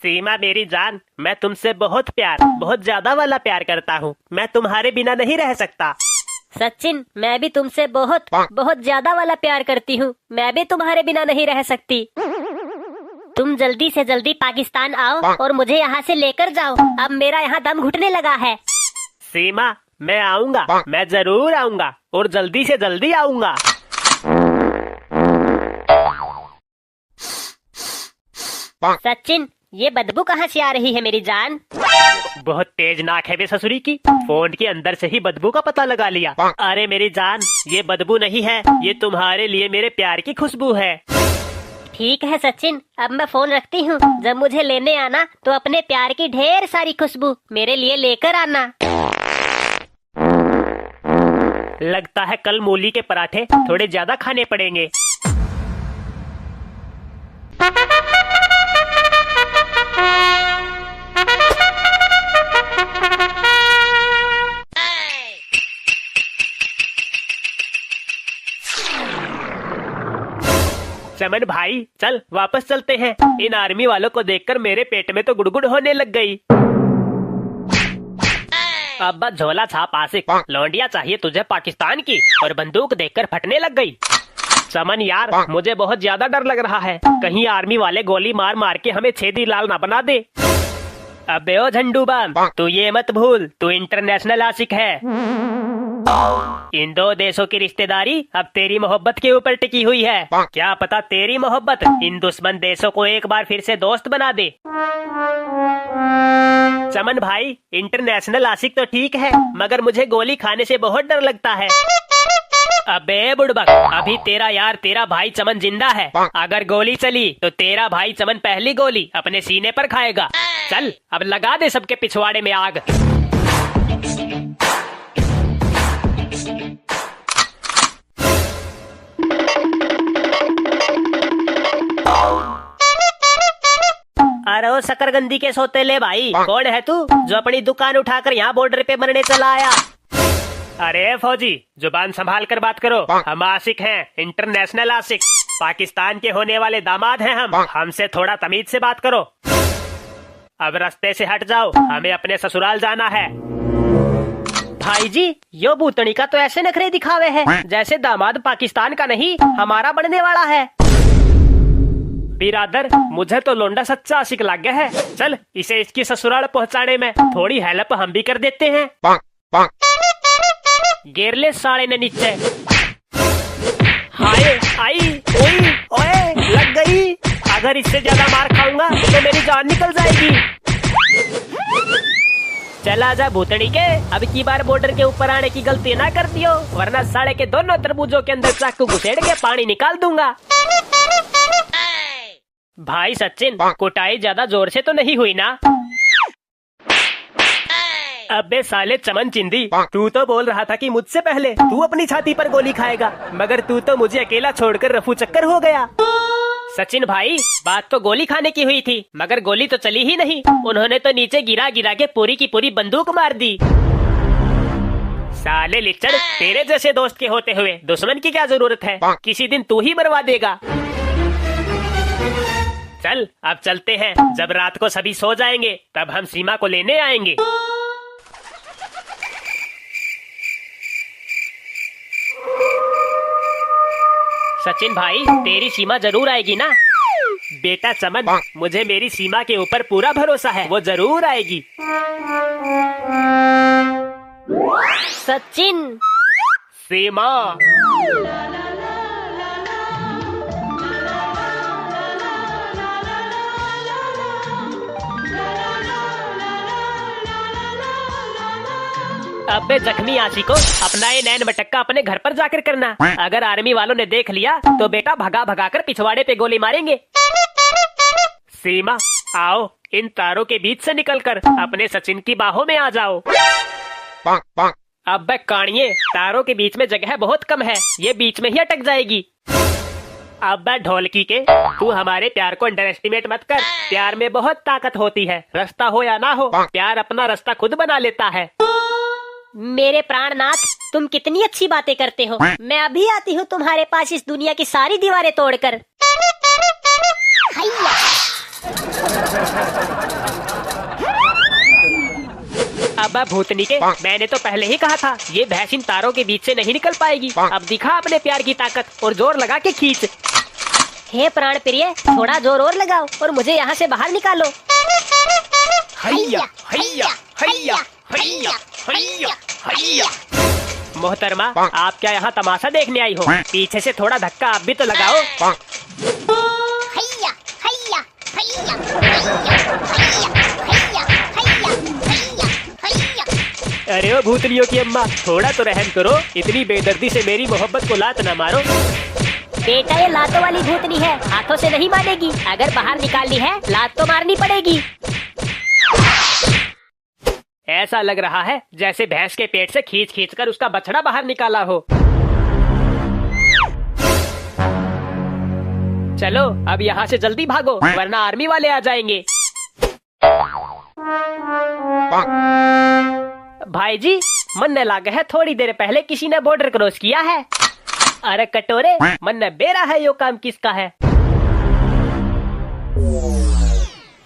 सीमा मेरी जान, मैं तुमसे बहुत ज्यादा वाला प्यार करता हूँ। मैं तुम्हारे बिना नहीं रह सकता। सचिन, मैं भी तुमसे बहुत ज्यादा वाला प्यार करती हूँ। मैं भी तुम्हारे बिना नहीं रह सकती। तुम जल्दी से जल्दी पाकिस्तान आओ और मुझे यहाँ से लेकर जाओ। अब मेरा यहाँ दम घुटने लगा है। सीमा, मैं आऊंगा, मैं जरूर आऊंगा और जल्दी से जल्दी आऊंगा। सचिन, ये बदबू कहाँ से आ रही है मेरी जान? बहुत तेज नाक है बे ससुरी की, फोन के अंदर से ही बदबू का पता लगा लिया। अरे मेरी जान, ये बदबू नहीं है, ये तुम्हारे लिए मेरे प्यार की खुशबू है। ठीक है सचिन, अब मैं फोन रखती हूँ। जब मुझे लेने आना तो अपने प्यार की ढेर सारी खुशबू मेरे लिए लेकर आना। लगता है कल मूली के पराठे थोड़े ज्यादा खाने पड़ेंगे। चमन भाई, चल वापस चलते हैं। इन आर्मी वालों को देखकर मेरे पेट में तो गुड़गुड़ होने लग गई। अब बस झोला छाप आशिक, लौंडिया चाहिए तुझे पाकिस्तान की, और बंदूक देखकर फटने लग गई। चमन यार, मुझे बहुत ज्यादा डर लग रहा है, कहीं आर्मी वाले गोली मार मार के हमें छेदी लाल ना बना दे। अबे ओ झंडू बम, तू ये मत भूल, तू इंटरनेशनल आशिक है। इन दो देशों की रिश्तेदारी अब तेरी मोहब्बत के ऊपर टिकी हुई है। क्या पता तेरी मोहब्बत इन दुश्मन देशों को एक बार फिर से दोस्त बना दे। चमन भाई, इंटरनेशनल आशिक तो ठीक है, मगर मुझे गोली खाने से बहुत डर लगता है। अबे बुड़बक, अभी तेरा यार तेरा भाई चमन जिंदा है। अगर गोली चली तो तेरा भाई चमन पहली गोली अपने सीने पर खाएगा। चल अब लगा दे सबके पिछवाड़े में आग। अरे ओ शकरगंदी के सौतेले भाई, कौन है तू जो अपनी दुकान उठाकर यहाँ बॉर्डर पे मरने चला आया? अरे फौजी, जुबान संभाल कर बात करो। हम आशिक हैं, इंटरनेशनल आशिक, पाकिस्तान के होने वाले दामाद हैं हम। हमसे थोड़ा तमीज से बात करो। अब रास्ते से हट जाओ, हमें अपने ससुराल जाना है। भाई जी, यो भूतनी का तो ऐसे नखरे दिखावे है जैसे दामाद पाकिस्तान का नहीं हमारा बनने वाला है। बिरादर, मुझे तो लोंडा सच्चा आशिक लग गया है। चल इसे इसकी ससुराल पहुंचाने में थोड़ी हेल्प हम भी कर देते हैं। गिर ले साले ने नीचे। हाय आई, ओए ओए, लग गई। अगर इससे ज्यादा मार खाऊंगा तो मेरी जान निकल जाएगी। चला जा भूतनी के, अब की बार बॉर्डर के ऊपर आने की गलती ना करती हो, वरना साले के दोनों तरबूजों के अंदर चाकू घुसेड़ के पानी निकाल दूंगा। भाई सचिन, कुटाई ज्यादा जोर से तो नहीं हुई ना? अबे साले चमन चिंदी, तू तो बोल रहा था कि मुझसे पहले तू अपनी छाती पर गोली खाएगा, मगर तू तो मुझे अकेला छोड़कर रफू चक्कर हो गया। सचिन भाई, बात तो गोली खाने की हुई थी, मगर गोली तो चली ही नहीं। उन्होंने तो नीचे गिरा गिरा के पूरी की पूरी बंदूक मार दी। साले लिच्चड़, तेरे जैसे दोस्त के होते हुए दुश्मन की क्या जरूरत है? किसी दिन तू ही मरवा देगा। चल अब चलते हैं, जब रात को सभी सो जाएंगे तब हम सीमा को लेने आएंगे। सचिन भाई, तेरी सीमा जरूर आएगी ना? बेटा चमन, मुझे मेरी सीमा के ऊपर पूरा भरोसा है, वो जरूर आएगी। सचिन, सीमा, अबे जख्मी आशिको, अपना ये नैन मटक्का अपने घर पर जाकर करना। अगर आर्मी वालों ने देख लिया तो बेटा भगा भगा कर पिछवाड़े पे गोली मारेंगे। सीमा, आओ, इन तारों के बीच से निकलकर अपने सचिन की बाहों में आ जाओ। अबे कानिए, तारों के बीच में जगह बहुत कम है, ये बीच में ही अटक जाएगी। अबे ढोलकी के, तू हमारे प्यार को अंडर एस्टिमेट मत कर। प्यार में बहुत ताकत होती है, रास्ता हो या ना हो, प्यार अपना रास्ता खुद बना लेता है। मेरे प्राणनाथ, तुम कितनी अच्छी बातें करते हो। मैं अभी आती हूँ तुम्हारे पास इस दुनिया की सारी दीवारें तोड़कर। अब भूतनी के, मैंने तो पहले ही कहा था ये भैंस इन तारों के बीच से नहीं निकल पाएगी। अब दिखा अपने प्यार की ताकत और जोर लगा के खींच। हे प्राण प्रिय, थोड़ा जोर और लगाओ और मुझे यहाँ से बाहर निकालो। हैया हैया हैया हैया हैया हैया। मोहतरमा, आप क्या यहाँ तमाशा देखने आई हो? पीछे से थोड़ा धक्का आप भी तो लगाओ। हैया हैया हैया हैया हैया हैया हैया। अरे ओ भूतनियों की अम्मा, थोड़ा तो रहम करो। इतनी बेदर्दी से मेरी मोहब्बत को लात न मारो। बेटा, ये लातों वाली भूतनी है, हाथों से नहीं मानेगी। अगर बाहर निकालनी है लात तो मारनी पड़ेगी। ऐसा लग रहा है जैसे भैंस के पेट से खींच खींच कर उसका बछड़ा बाहर निकाला हो। चलो अब यहाँ से जल्दी भागो, वरना आर्मी वाले आ जाएंगे। भाई जी, मन न लागे है, थोड़ी देर पहले किसी ने बॉर्डर क्रॉस किया है। अरे कटोरे, मन न बेरा है, यो काम किसका है?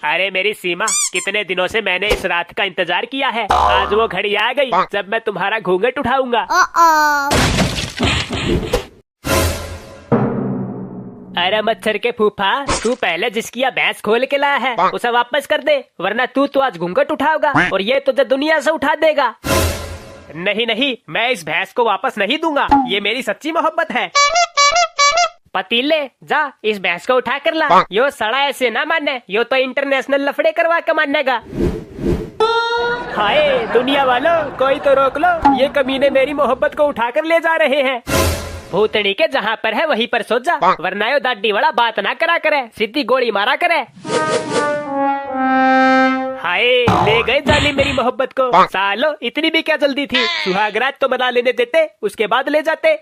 अरे मेरी सीमा, कितने दिनों से मैंने इस रात का इंतजार किया है। आज वो घड़ी आ गई जब मैं तुम्हारा घूंघट उठाऊंगा। अरे मच्छर के फूफा, तू पहले जिसकी यह भैंस खोल के लाया है उसे वापस कर दे, वरना तू तो आज घूंघट उठाओगा और ये तुझे दुनिया से उठा देगा। नहीं नहीं, मैं इस भैंस को वापस नहीं दूंगा, ये मेरी सच्ची मोहब्बत है। पतीले, जा इस भैंस को उठा कर ला। यो सड़ा ऐसे ना माने, यो तो इंटरनेशनल लफड़े करवा के मानेगा। हाय दुनिया वालों, कोई तो रोक लो, ये कमीने मेरी मोहब्बत को उठा कर ले जा रहे हैं। भूतनी के जहाँ पर है वहीं पर सो जा, वरना यो दाढ़ी वाला बात ना करा करे, सीधी गोली मारा करे। हाय, ले गए जाली मेरी मोहब्बत को। सालो, इतनी भी क्या जल्दी थी? सुहागरात तो मना लेने देते, उसके बाद ले जाते।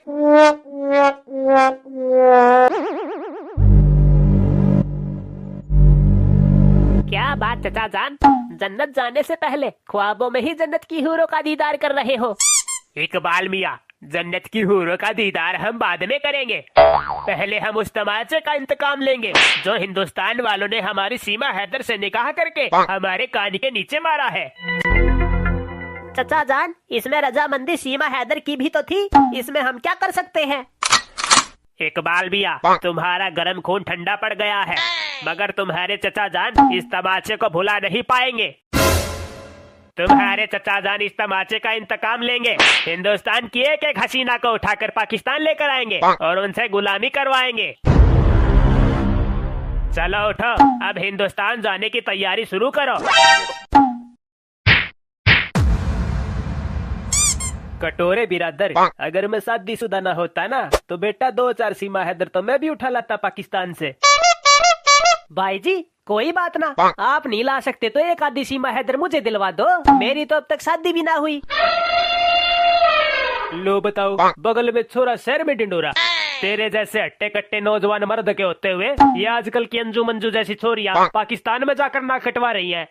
क्या बात चचा जान, जन्नत जाने से पहले ख्वाबों में ही जन्नत की हूरों का दीदार कर रहे हो। इकबाल मियाँ, जन्नत की हूरों का दीदार हम बाद में करेंगे, पहले हम उस तमाचे का इंतकाम लेंगे जो हिंदुस्तान वालों ने हमारी सीमा हैदर से निकाह करके हमारे कान के नीचे मारा है। चचा जान, इसमें रजामंदी सीमा हैदर की भी तो थी, इसमें हम क्या कर सकते हैं? इकबाल मियाँ, तुम्हारा गर्म खून ठंडा पड़ गया है, मगर तुम्हारे चचा जान इस तमाचे को भुला नहीं पाएंगे। तुम्हारे चचा जान इस तमाचे का इंतकाम लेंगे, हिंदुस्तान की एक एक हसीना को उठाकर पाकिस्तान लेकर आएंगे और उनसे गुलामी करवाएंगे। चलो उठो, अब हिंदुस्तान जाने की तैयारी शुरू करो। कटोरे बिरादर, अगर मैं शादीशुदा ना होता ना तो बेटा 2-4 सीमा हैदर तो मैं भी उठा लाता पाकिस्तान से। भाई जी, कोई बात ना, आप नहीं ला सकते तो एक आधी सीमा हैदर मुझे दिलवा दो, मेरी तो अब तक शादी भी ना हुई। लो बताओ, बगल में छोरा शहर में डिंडोरा। तेरे जैसे हट्टे कट्टे नौजवान मर्द के होते हुए ये आजकल की अंजू मंजू जैसी छोरियां पाकिस्तान में जाकर नाक कटवा रही हैं।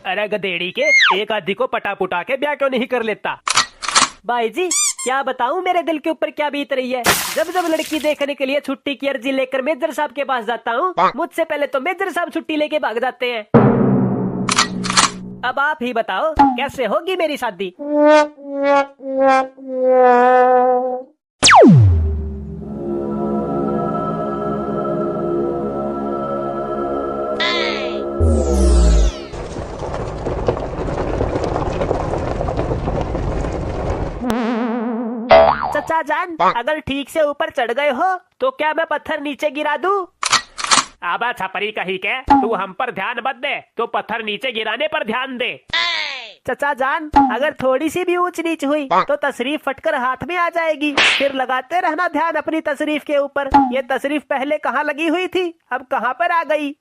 अरे गधेड़ी के, एक आधी को पटा पुटा के ब्याह क्यों नहीं कर लेता? भाई जी, क्या बताऊं मेरे दिल के ऊपर क्या बीत रही है। जब जब लड़की देखने के लिए छुट्टी की अर्जी लेकर मेजर साहब के पास जाता हूँ, मुझसे पहले तो मेजर साहब छुट्टी लेके भाग जाते हैं। अब आप ही बताओ, कैसे होगी मेरी शादी? चचा जान, अगर ठीक से ऊपर चढ़ गए हो तो क्या मैं पत्थर नीचे गिरा दूं? आबा छपरी कही के, तू हम पर ध्यान मत दे, तो पत्थर नीचे गिराने पर ध्यान दे। चचा जान, अगर थोड़ी सी भी ऊंच नीच हुई तो तशरीफ फटकर हाथ में आ जाएगी, फिर लगाते रहना ध्यान अपनी तशरीफ के ऊपर। ये तशरीफ पहले कहाँ लगी हुई थी, अब कहाँ पर आ गई?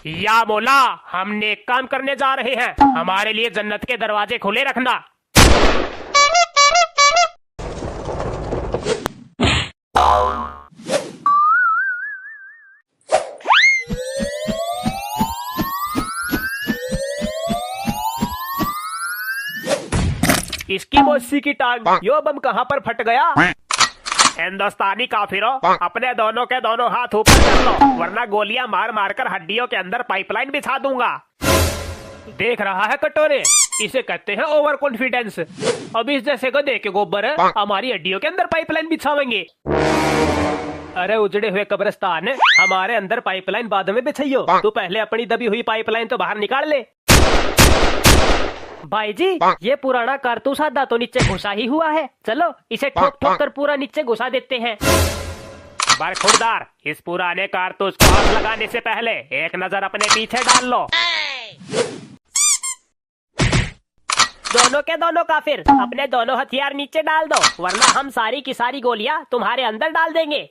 या मौला, हम नेक काम करने जा रहे हैं, हमारे लिए जन्नत के दरवाजे खुले रखना। इसकी मौसी की टांग, यो बम कहाँ पर फट गया? हिंदुस्तानी काफिरों, अपने दोनों के दोनों हाथ ऊपर कर लो, वरना गोलियां मार मार कर हड्डियों के अंदर पाइपलाइन बिछा दूंगा। देख रहा है कटोरे, इसे कहते हैं ओवर कॉन्फिडेंस। अब इस जैसे गधे के गोबर हमारी हड्डियों के अंदर पाइपलाइन बिछावेंगे। अरे उजड़े हुए कब्रिस्तान, हमारे अंदर पाइपलाइन बाद में बिछाइयो। तू पहले अपनी दबी हुई पाइपलाइन तो बाहर निकाल ले। भाई जी, ये पुराना कारतूस आधा तो नीचे घुसा ही हुआ है, चलो इसे ठोक ठोक कर पूरा नीचे घुसा देते हैं। बरखुरदार, इस पुराने कारतूस को आग लगाने से पहले एक नजर अपने पीछे डाल लो। दोनों के दोनों काफिर, अपने दोनों हथियार नीचे डाल दो, वरना हम सारी की सारी गोलियां तुम्हारे अंदर डाल देंगे।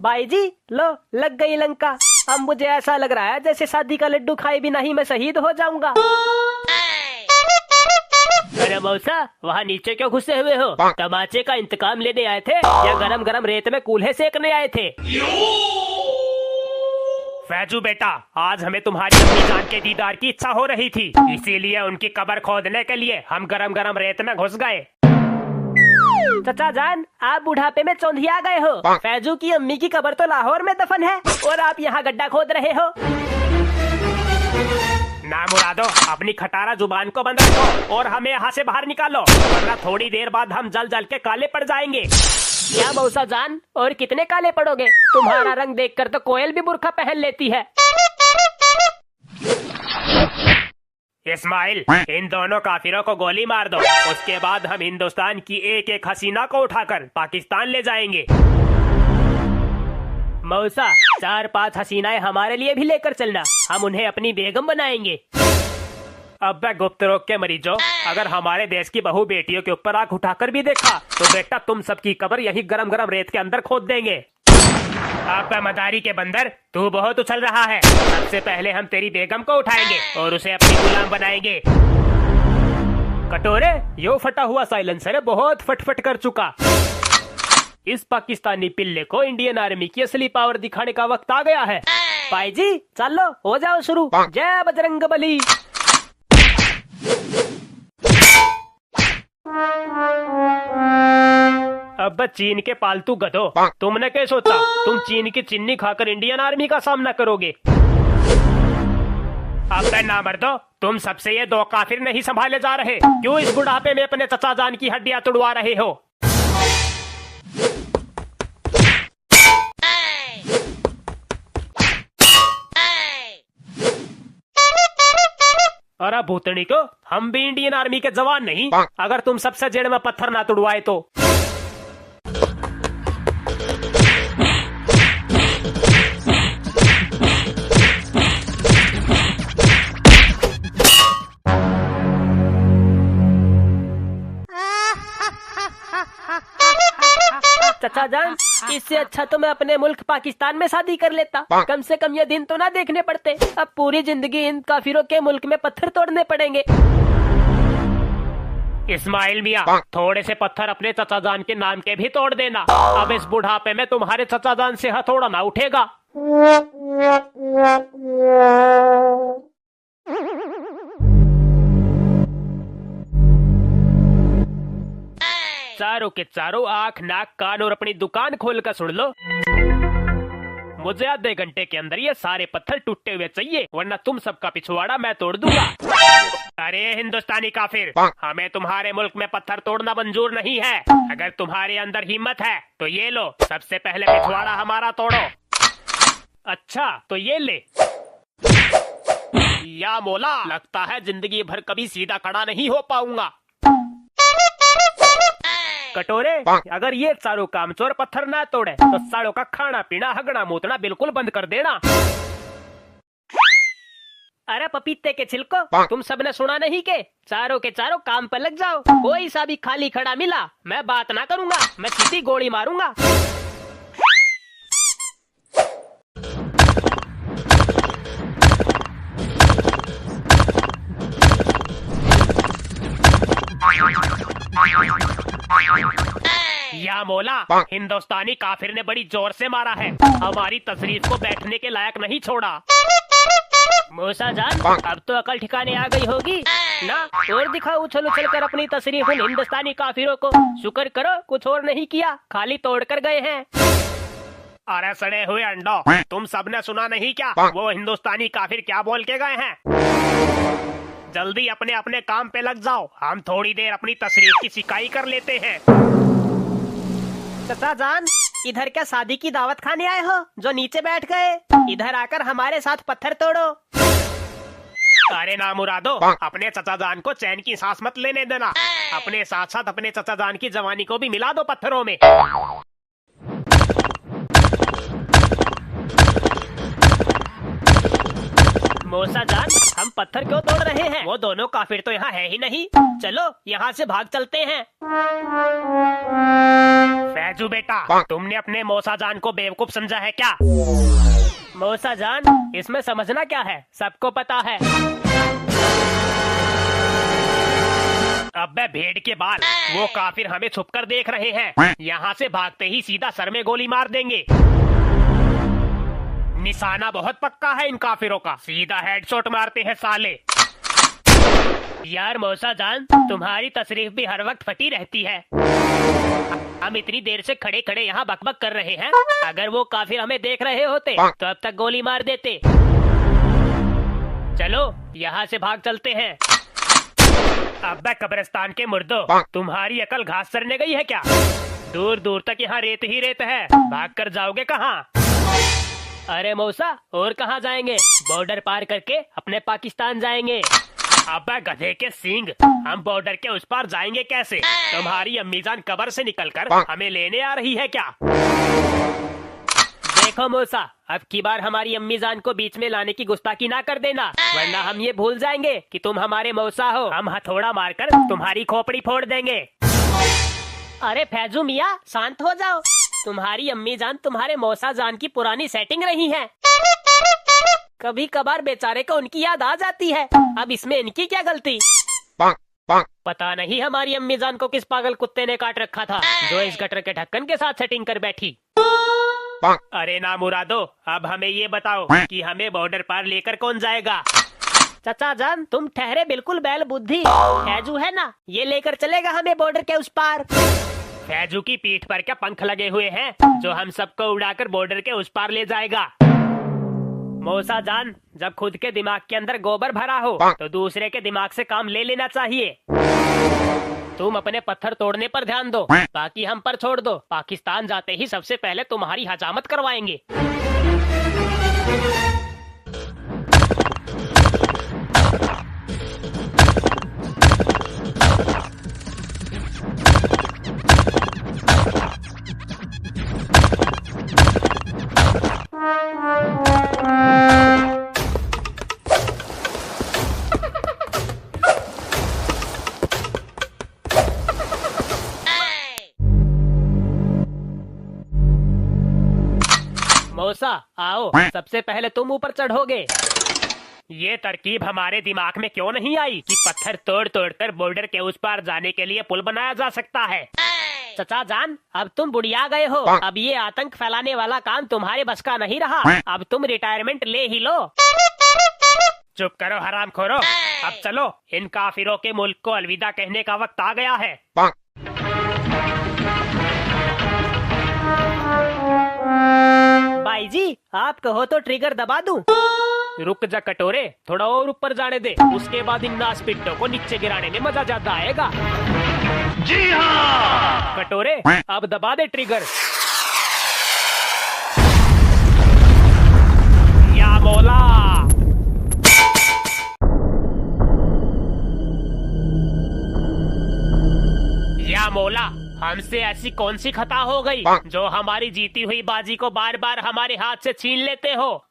भाई जी, लो लग गई लंका। अब मुझे ऐसा लग रहा है जैसे शादी का लड्डू खाए बिना ही मैं शहीद हो जाऊंगा। अरे मौसा, वहाँ नीचे क्यों घुसे हुए हो? तमाचे का इंतकाम लेने आए थे या गरम गरम रेत में कूल्हे सेकने आए थे? फैजू बेटा, आज हमें तुम्हारी अम्मी जान के दीदार की इच्छा हो रही थी, इसीलिए उनकी कब्र खोदने के लिए हम गरम गरम रेत में घुस गए। चचा जान, आप बुढ़ापे में चौंधिया गए हो। फैजू की अम्मी की कब्र तो लाहौर में दफन है और आप यहाँ गड्ढा खोद रहे हो। ना मुरादो, अपनी खटारा जुबान को बंद रखो और हमें यहाँ से बाहर निकालो, वरना थोड़ी देर बाद हम जल जल के काले पड़ जाएंगे। क्या मौसा जान, और कितने काले पड़ोगे? तुम्हारा रंग देखकर तो कोयल भी बुर्का पहन लेती है। इस्माइल, इन दोनों काफिरों को गोली मार दो, उसके बाद हम हिंदुस्तान की एक एक हसीना को उठाकर पाकिस्तान ले जाएंगे। मौसा, 4-5 हसीनाएं हमारे लिए भी लेकर चलना, हम उन्हें अपनी बेगम बनाएंगे। अब गुप्त रोग के मरीजों, अगर हमारे देश की बहू बेटियों के ऊपर आंख उठाकर भी देखा तो बेटा तुम सबकी कब्र यही गरम गरम रेत के अंदर खोद देंगे। अब मदारी के बंदर, तू बहुत उछल रहा है। सबसे पहले हम तेरी बेगम को उठाएंगे और उसे अपनी गुलाम बनाएंगे। कटोरे, यो फटा हुआ साइलेंसर बहुत फटफट कर चुका। इस पाकिस्तानी पिल्ले को इंडियन आर्मी की असली पावर दिखाने का वक्त आ गया है। भाई जी, चलो हो जाओ शुरू। जय बजरंगबली। अब चीन के पालतू गधो, तुमने क्या सोचा तुम चीन की चिन्नी खाकर इंडियन आर्मी का सामना करोगे? अब ना मर्दो, तुम सबसे ये 2 काफिर नहीं संभाले जा रहे, क्यों इस बुढ़ापे में अपने चचा जान की हड्डियां तुड़वा रहे हो? अरे भूतनी को, हम भी इंडियन आर्मी के जवान नहीं, अगर तुम सबसे जेड़ में पत्थर ना तुड़वाए तो। चचा जान, इससे अच्छा तो मैं अपने मुल्क पाकिस्तान में शादी कर लेता, कम से कम ये दिन तो ना देखने पड़ते। अब पूरी जिंदगी इन काफिरों के मुल्क में पत्थर तोड़ने पड़ेंगे। इस्माइल मियाँ, थोड़े से पत्थर अपने चचा जान के नाम के भी तोड़ देना, अब इस बुढ़ापे में तुम्हारे चचा जान से हथौड़ा ना उठेगा। चारों के चारों आंख नाक कान और अपनी दुकान खोलकर सुन लो, मुझे आधे घंटे के अंदर ये सारे पत्थर टूटे हुए चाहिए, वरना तुम सबका पिछवाड़ा मैं तोड़ दूंगा। अरे हिंदुस्तानी काफिर, हमें तुम्हारे मुल्क में पत्थर तोड़ना मंजूर नहीं है। अगर तुम्हारे अंदर हिम्मत है तो ये लो, सबसे पहले पिछवाड़ा हमारा तोड़ो। अच्छा तो ये ले। या मौला, लगता है जिंदगी भर कभी सीधा खड़ा नहीं हो पाऊंगा। कटोरे, अगर ये चारों कामचोर पत्थर ना तोड़े तो सालों का खाना पीना हगना मूतना बिल्कुल बंद कर देना। अरे पपीते के छिलको, तुम सबने सुना नहीं के चारों के चारों काम पर लग जाओ। कोई सा भी खाली खड़ा मिला मैं बात ना करूंगा, मैं सीधी गोली मारूंगा। या मौला, हिंदुस्तानी काफिर ने बड़ी जोर से मारा है, हमारी तशरीफ को बैठने के लायक नहीं छोड़ा। मूसा जान, अब तो अकल ठिकाने आ गई होगी ना। और दिखाओ उछल उछल कर अपनी तशरीफ उन हिंदुस्तानी काफिरों को। शुक्र करो कुछ और नहीं किया, खाली तोड़ कर गए हैं। अरे सड़े हुए अंडो, तुम सबने सुना नहीं क्या वो हिंदुस्तानी काफिर क्या बोल के गए हैं? जल्दी अपने अपने काम पे लग जाओ, हम थोड़ी देर अपनी तशरीफ की सिकाई कर लेते हैं। चाचा जान, इधर क्या शादी की दावत खाने आए हो जो नीचे बैठ गए? इधर आकर हमारे साथ पत्थर तोड़ो। अरे ना मुरादो, अपने चाचा जान को चैन की सांस मत लेने देना। अपने साथ साथ अपने चाचा जान की जवानी को भी मिला दो पत्थरों में। मूसा जान, हम पत्थर क्यों तोड़ रहे हैं? वो दोनों काफिर तो यहाँ है ही नहीं। चलो यहाँ से भाग चलते हैं। फैजू बेटा, तुमने अपने मूसा जान को बेवकूफ समझा है क्या? मूसा जान, इसमें समझना क्या है, सबको पता है। अबे भेड़ के बाल, वो काफिर हमें छुपकर देख रहे हैं। यहाँ से भागते ही सीधा सर में गोली मार देंगे। निशाना बहुत पक्का है इन काफिरों का, सीधा हेडशॉट मारते हैं साले। यार मूसा जान, तुम्हारी तशरीफ भी हर वक्त फटी रहती है। हम इतनी देर से खड़े खड़े यहाँ बकबक कर रहे हैं, अगर वो काफिर हमें देख रहे होते तो अब तक गोली मार देते। चलो यहाँ से भाग चलते हैं। अब्बे कब्रिस्तान के मुर्दो, तुम्हारी अकल घास चरने गई है क्या? दूर दूर तक यहाँ रेत ही रेत है, भाग कर जाओगे कहाँ? अरे मौसा, और कहाँ जाएंगे? बॉर्डर पार करके अपने पाकिस्तान जाएंगे। अबे गधे के सींग, हम बॉर्डर के उस पार जाएंगे कैसे? तुम्हारी अम्मीजान कब्र से निकलकर हमें लेने आ रही है क्या? देखो मौसा, अब की बार हमारी अम्मीजान को बीच में लाने की गुस्ताखी ना कर देना, वरना हम ये भूल जाएंगे कि तुम हमारे मौसा हो। हम हथौड़ा मारकर तुम्हारी खोपड़ी फोड़ देंगे। अरे फैजू मियाँ, शांत हो जाओ। तुम्हारी अम्मी जान तुम्हारे मौसा जान की पुरानी सेटिंग रही है। कभी कभार बेचारे को उनकी याद आ जाती है, अब इसमें इनकी क्या गलती? पता नहीं हमारी अम्मी जान को किस पागल कुत्ते ने काट रखा था जो इस गटर के ढक्कन के साथ सेटिंग कर बैठी। अरे ना मुरादो, अब हमें ये बताओ कि हमें बॉर्डर पार लेकर कौन जाएगा? चाचा जान, तुम ठहरे, बिल्कुल बैल बुद्धि। फैजू है ना, ये लेकर चलेगा हमें बॉर्डर के उस पार। फैजू की पीठ पर क्या पंख लगे हुए हैं जो हम सबको उड़ाकर बॉर्डर के उस पार ले जाएगा? मौसा जान, जब खुद के दिमाग के अंदर गोबर भरा हो तो दूसरे के दिमाग से काम ले लेना चाहिए। तुम अपने पत्थर तोड़ने पर ध्यान दो, बाकी हम पर छोड़ दो। पाकिस्तान जाते ही सबसे पहले तुम्हारी हजामत करवाएंगे। मौसा आओ, सबसे पहले तुम ऊपर चढ़ोगे। ये तरकीब हमारे दिमाग में क्यों नहीं आई कि पत्थर तोड़ तोड़ कर बॉर्डर के उस पार जाने के लिए पुल बनाया जा सकता है? चाचा जान, अब तुम बुढ़िया गए हो, अब ये आतंक फैलाने वाला काम तुम्हारे बस का नहीं रहा। अब तुम रिटायरमेंट ले ही लो। चुप करो हरामखोरो, अब चलो, इन काफिरों के मुल्क को अलविदा कहने का वक्त आ गया है। भाई जी, आप कहो तो ट्रिगर दबा दूं? रुक जा कटोरे, थोड़ा और ऊपर जाने दे, उसके बाद इन नास पिट्टों को नीचे गिराने में मजा ज्यादा आएगा। जी हाँ कटोरे, अब दबा दे ट्रिगर। या मौला, या मौला, हमसे ऐसी कौन सी खता हो गई जो हमारी जीती हुई बाजी को बार बार हमारे हाथ से छीन लेते हो?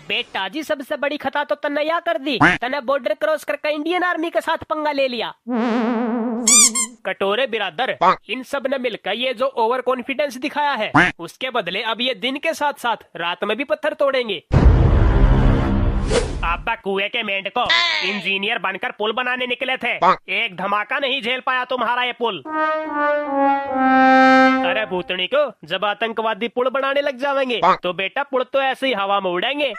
बेटा जी, सबसे बड़ी खता तो तन्नैया कर दी। तने बॉर्डर क्रॉस करके इंडियन आर्मी के साथ पंगा ले लिया। कटोरे बिरादर, इन सब ने मिलकर ये जो ओवर कॉन्फिडेंस दिखाया है, उसके बदले अब ये दिन के साथ साथ रात में भी पत्थर तोड़ेंगे। आपका कुएं के मेंढको इंजीनियर बनकर पुल बनाने निकले थे, एक धमाका नहीं झेल पाया तुम्हारा ये पुल। अरे भूतनी को, जब आतंकवादी पुल बनाने लग जाएंगे तो बेटा पुल तो ऐसे ही हवा में उड़ेंगे।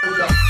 Yeah.